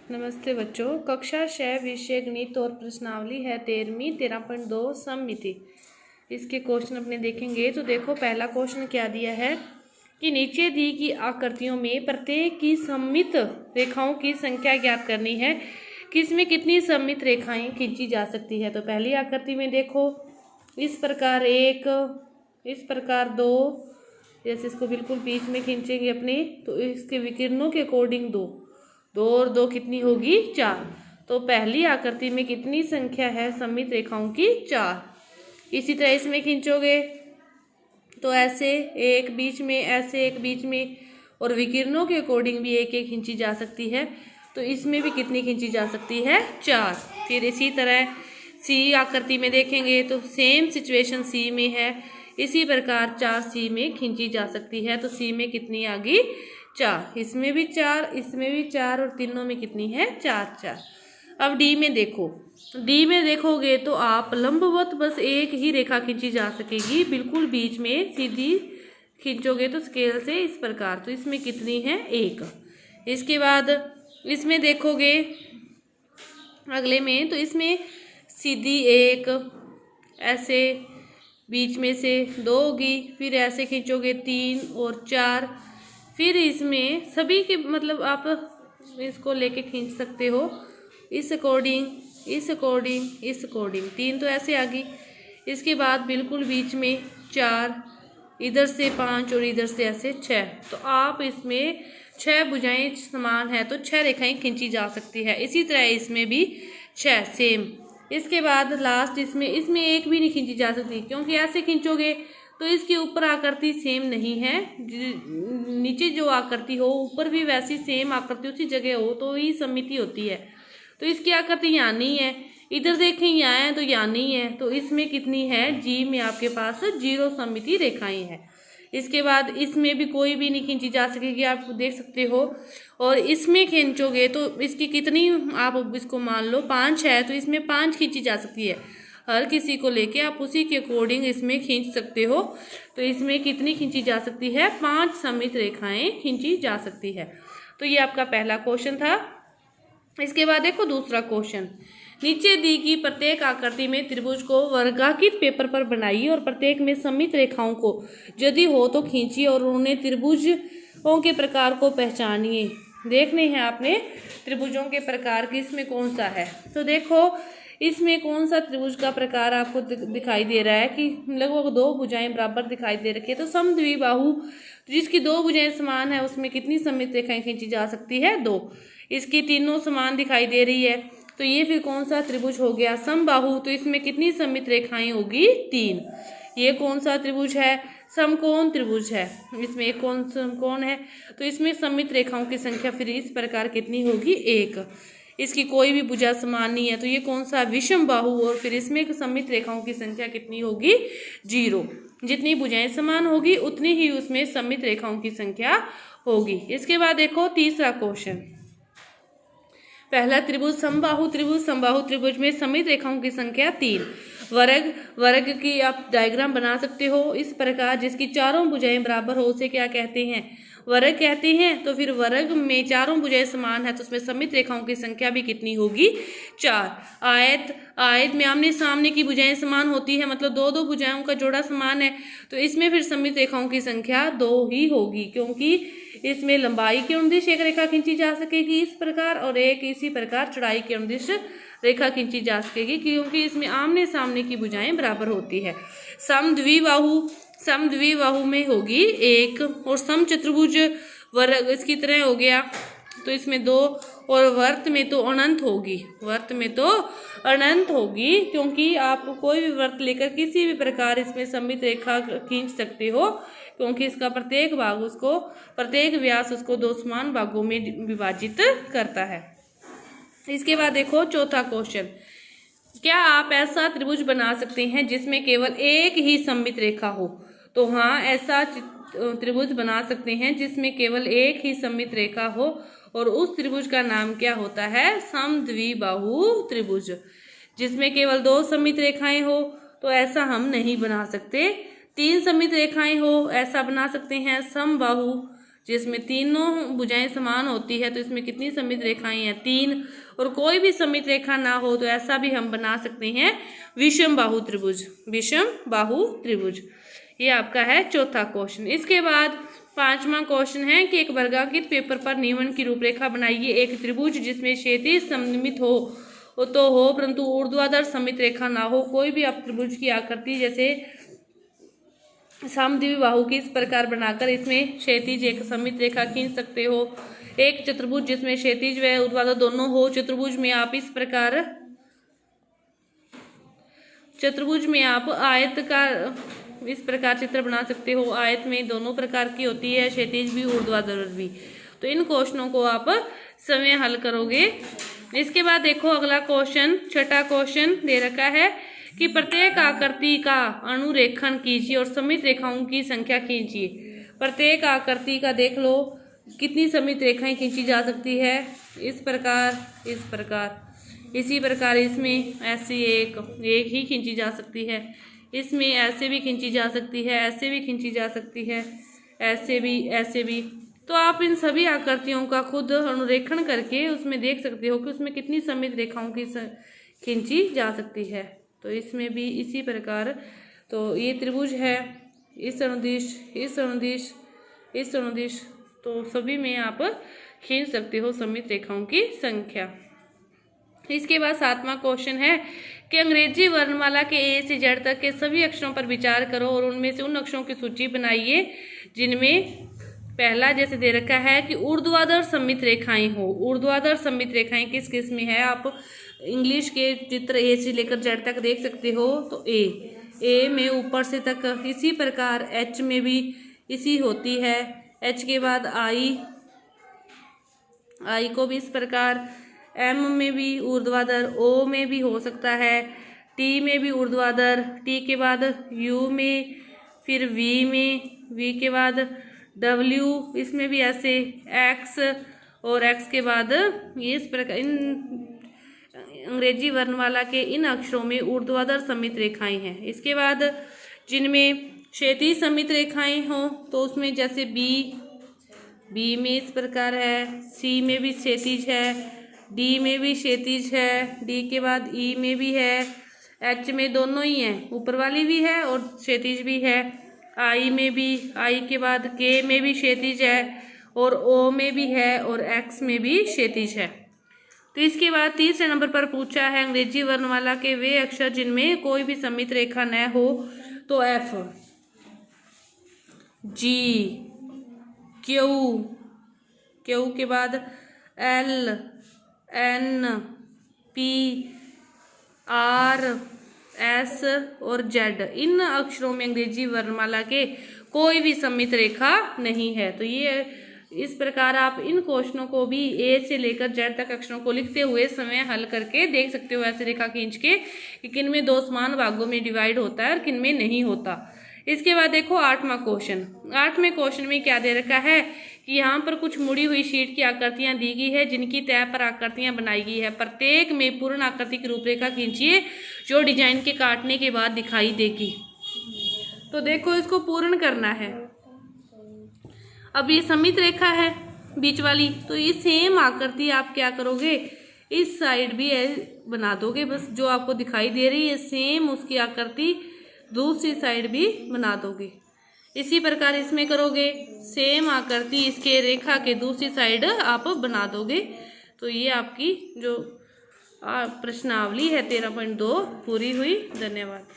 नमस्ते बच्चों। कक्षा 6 विषय गणित और प्रश्नावली है 13वीं 13.2 सममिति। इसके क्वेश्चन अपने देखेंगे तो देखो पहला क्वेश्चन क्या दिया है कि नीचे दी की आकृतियों में प्रत्येक की सममित रेखाओं की संख्या ज्ञात करनी है, किसमें कितनी सममित रेखाएं खींची जा सकती है। तो पहली आकृति में देखो इस प्रकार एक, इस प्रकार दो, जैसे इसको बिल्कुल बीच में खींचेंगे अपने तो इसके विकिरणों के अकॉर्डिंग दो और दो कितनी होगी 4। तो पहली आकृति में कितनी संख्या है सममित रेखाओं की 4। इसी तरह इसमें खींचोगे तो ऐसे एक बीच में, ऐसे एक बीच में और विकिरणों के अकॉर्डिंग भी एक एक खींची जा सकती है। तो इसमें भी कितनी खींची जा सकती है 4। फिर इसी तरह सी आकृति में देखेंगे तो सेम सिचुएशन सी में है, इसी प्रकार 4 सी में खींची जा सकती है। तो सी में कितनी आ गई 4, इसमें भी 4, इसमें भी 4 और तीनों में कितनी है 4 4। अब डी में देखो, डी में देखोगे तो आप लंबवत बस एक ही रेखा खींची जा सकेगी, बिल्कुल बीच में सीधी खींचोगे तो स्केल से इस प्रकार। तो इसमें कितनी है 1। इसके बाद इसमें देखोगे अगले में तो इसमें सीधी एक, ऐसे बीच में से 2 होगी, फिर ऐसे खींचोगे 3 और 4। फिर इसमें सभी के मतलब आप इसको लेके खींच सकते हो इस अकॉर्डिंग, इस अकॉर्डिंग, इस अकॉर्डिंग। 3 तो ऐसे आ गई। इसके बाद बिल्कुल बीच में 4, इधर से 5 और इधर से ऐसे 6। तो आप इसमें 6 भुजाएं समान है तो 6 रेखाएं खींची जा सकती है। इसी तरह इसमें भी 6 सेम। इसके बाद लास्ट इसमें एक भी नहीं खींची जा सकती, क्योंकि ऐसे खींचोगे तो इसके ऊपर आकृति सेम नहीं है, नीचे जो आकृति हो ऊपर भी वैसी सेम आकृति उसी जगह हो तो ही सममिति होती है। तो इसकी आकृति यहाँ नहीं है, इधर देखें यहाँ है तो यहाँ नहीं है। तो इसमें कितनी है जी में आपके पास 0 सममिति रेखाएं हैं। इसके बाद इसमें भी कोई भी नहीं खींची जा सकेगी, आप देख सकते हो। और इसमें खींचोगे तो इसकी कितनी, आप इसको मान लो 5 है तो इसमें 5 खींची जा सकती है। हर किसी को लेके आप उसी के अकॉर्डिंग इसमें खींच सकते हो। तो इसमें कितनी खींची जा सकती है 5 सममित रेखाएं खींची जा सकती है। तो ये आपका पहला क्वेश्चन था। इसके बाद देखो दूसरा क्वेश्चन, नीचे दी गई प्रत्येक आकृति में त्रिभुज को वर्गाकृत पेपर पर बनाइए और प्रत्येक में सममित रेखाओं को यदि हो तो खींचिए और उन्हें त्रिभुजों के प्रकार को पहचानिए। देखने हैं आपने त्रिभुजों के प्रकार की इसमें कौन सा है। तो देखो इसमें कौन सा त्रिभुज का प्रकार आपको दिखाई दे रहा है कि लगभग 2 भुजाएं बराबर दिखाई दे रखी है। तो समद्विबाहु जिसकी 2 भुजाएं समान है उसमें कितनी सममित रेखाएं खींची जा सकती है 2। इसकी तीनों समान दिखाई दे रही है तो ये फिर कौन सा त्रिभुज हो गया समबाहु। तो इसमें कितनी सममित रेखाएं होगी 3। ये कौन सा त्रिभुज है समकोण त्रिभुज है, इसमें एक कौन समकोण है तो इसमें सममित रेखाओं की संख्या फिर इस प्रकार कितनी होगी 1। इसकी कोई भी भुजा समान नहीं है तो ये कौन सा विषम बाहु, और फिर इसमें सममित रेखाओं की संख्या कितनी होगी 0। जितनी भुजाएं समान होगी उतनी ही उसमें सममित रेखाओं की संख्या होगी। इसके बाद देखो तीसरा क्वेश्चन, पहला त्रिभुज समबाहु त्रिभुज, समबाहु त्रिभुज में सममित रेखाओं की संख्या 3। वर्ग की आप डायग्राम बना सकते हो इस प्रकार, जिसकी चारों भुजाएं बराबर हो उसे क्या कहते हैं वर्ग कहते हैं। तो फिर वर्ग में चारों भुजाएं समान है तो उसमें सममित रेखाओं की संख्या भी कितनी होगी 4। आयत में आमने सामने की भुजाएं समान होती है, मतलब 2 भुजाओं का जोड़ा समान है तो इसमें फिर सममित रेखाओं की संख्या 2 ही होगी, क्योंकि इसमें लंबाई के अनुदिश एक रेखा खींची जा सकेगी इस प्रकार और एक इसी प्रकार चौड़ाई के अनुदिश रेखा खींची जा सकेगी, क्योंकि इसमें आमने सामने की भुजाएं बराबर होती है। समद्विबाहु में होगी 1 और समचतुर्भुज वर्ग इसकी तरह हो गया तो इसमें 2 और वर्त में तो अनंत होगी, वर्त में तो अनंत होगी, क्योंकि आप कोई भी वर्त लेकर किसी भी प्रकार इसमें सममित रेखा खींच सकते हो, क्योंकि इसका प्रत्येक भाग उसको, प्रत्येक व्यास उसको 2 समान भागों में विभाजित करता है। इसके बाद देखो चौथा क्वेश्चन, क्या आप ऐसा त्रिभुज बना सकते हैं जिसमें केवल एक ही सममित रेखा हो। तो हाँ, ऐसा त्रिभुज बना सकते हैं जिसमें केवल एक ही सममित रेखा हो और उस त्रिभुज का नाम क्या होता है समद्विबाहु त्रिभुज। जिसमें केवल 2 सममित रेखाएं हो तो ऐसा हम नहीं बना सकते, 3 सममित रेखाएं हो ऐसा बना सकते हैं समबाहु। जिसमें तीनों भुजाएं समान होती है, तो इसमें कितनी सममित रेखाएं हैं? 3। और कोई भी सममित रेखा ना हो तो ऐसा भी हम बना सकते हैं विषम बाहु त्रिभुज, विषम बाहु त्रिभुज। ये आपका है चौथा क्वेश्चन। इसके बाद 5वां क्वेश्चन है कि एक वर्गांकित पेपर पर निम्न की रूपरेखा बनाइए। एक त्रिभुज जिसमें क्षैतिज सममित हो तो हो परंतु ऊर्ध्वाधर सममित रेखा ना हो। कोई भी आप त्रिभुज की आकृति जैसे समद्विबाहु बाहु की इस प्रकार बनाकर इसमें क्षैतिज एक सममित रेखा खींच सकते हो। एक चतुर्भुज जिसमें क्षैतिज व ऊर्ध्वाधर दोनों हो। चतुर्भुज में आप इस प्रकार आयत का इस प्रकार चित्र बना सकते हो। आयत में दोनों प्रकार की होती है, क्षैतिज भी ऊर्ध्वाधर भी। तो इन क्वेश्चनों को आप समय हल करोगे। इसके बाद देखो अगला क्वेश्चन, छठा क्वेश्चन दे रखा है कि प्रत्येक आकृति का अनुरेखण कीजिए और सममित रेखाओं की संख्या खींचिए। प्रत्येक आकृति का देख लो कितनी सममित रेखाएं खींची जा सकती है। इस प्रकार, इस प्रकार, इसी प्रकार इसमें ऐसी एक ही खींची जा सकती है। इसमें ऐसे भी खींची जा सकती है, ऐसे भी खींची जा सकती है, ऐसे भी, ऐसे भी। तो आप इन सभी आकृतियों का खुद अनुरेखण करके उसमें देख सकते हो कि उसमें कितनी सममित रेखाओं की खींची जा सकती है। तो इसमें भी इसी प्रकार, तो ये त्रिभुज है, इस अनुदिश, इस अनुदिश, इस अनुदिश, तो सभी में आप खींच सकते हो सममित रेखाओं की संख्या। इसके बाद 7वां क्वेश्चन है कि अंग्रेजी वर्णमाला के ए से जेड तक के सभी अक्षरों पर विचार करो और उनमें से उन अक्षरों की सूची बनाइए जिनमें पहला जैसे दे रखा है कि ऊर्ध्वाधर सममित रेखाएं हो। ऊर्ध्वाधर सममित रेखाएं किस किस में है? आप इंग्लिश के चित्र ए से लेकर जेड तक देख सकते हो। तो ए में ऊपर से तक, इसी प्रकार एच में भी इसी होती है। एच के बाद आई को भी इस प्रकार, एम में भी ऊर्ध्वाधर, ओ में भी हो सकता है, टी में भी ऊर्ध्वाधर, टी के बाद यू में, फिर वी में, वी के बाद डब्ल्यू, इसमें भी ऐसे एक्स, और एक्स के बाद ये इस प्रकार इन अंग्रेजी वर्णमाला के इन अक्षरों में ऊर्ध्वाधर सममित रेखाएं हैं। इसके बाद जिनमें क्षैतिज सममित रेखाएं हो तो उसमें जैसे बी में इस प्रकार है, सी में भी क्षैतिज है, डी में भी क्षैतिज है, डी के बाद ई में भी है, एच में दोनों ही हैं, ऊपर वाली भी है और क्षैतिज भी है, आई में भी, आई के बाद के में भी क्षैतिज है और ओ में भी है और एक्स में भी क्षैतिज है। तो इसके बाद तीसरे नंबर पर पूछा है अंग्रेजी वर्णमाला के वे अक्षर जिनमें कोई भी सममित रेखा न हो। तो एफ, जी, क्यू के बाद L, N, P, R, S और जेड, इन अक्षरों में अंग्रेजी वर्णमाला के कोई भी सममित रेखा नहीं है। तो ये इस प्रकार आप इन क्वेश्चनों को भी ए से लेकर जेड तक अक्षरों को लिखते हुए समय हल करके देख सकते हो ऐसे रेखा खींच के कि किन में दो समान भागों में डिवाइड होता है और किन में नहीं होता। इसके बाद देखो 8वां क्वेश्चन। 8वें क्वेश्चन में क्या दे रखा है कि यहाँ पर कुछ मुड़ी हुई शीट की आकृतियां दी गई है जिनकी तह पर आकृतियां बनाई गई है। प्रत्येक में पूर्ण आकृति की रूपरेखा खींचिए जो डिजाइन के काटने के बाद दिखाई देगी। तो देखो इसको पूर्ण करना है। अब ये सममित रेखा है बीच वाली, तो ये सेम आकृति आप क्या करोगे, इस साइड भी बना दोगे। बस जो आपको दिखाई दे रही है सेम उसकी आकृति दूसरी साइड भी बना दोगे। इसी प्रकार इसमें करोगे, सेम आकृति इसके रेखा के दूसरी साइड आप बना दोगे। तो ये आपकी जो प्रश्नावली है 13.2 पूरी हुई। धन्यवाद।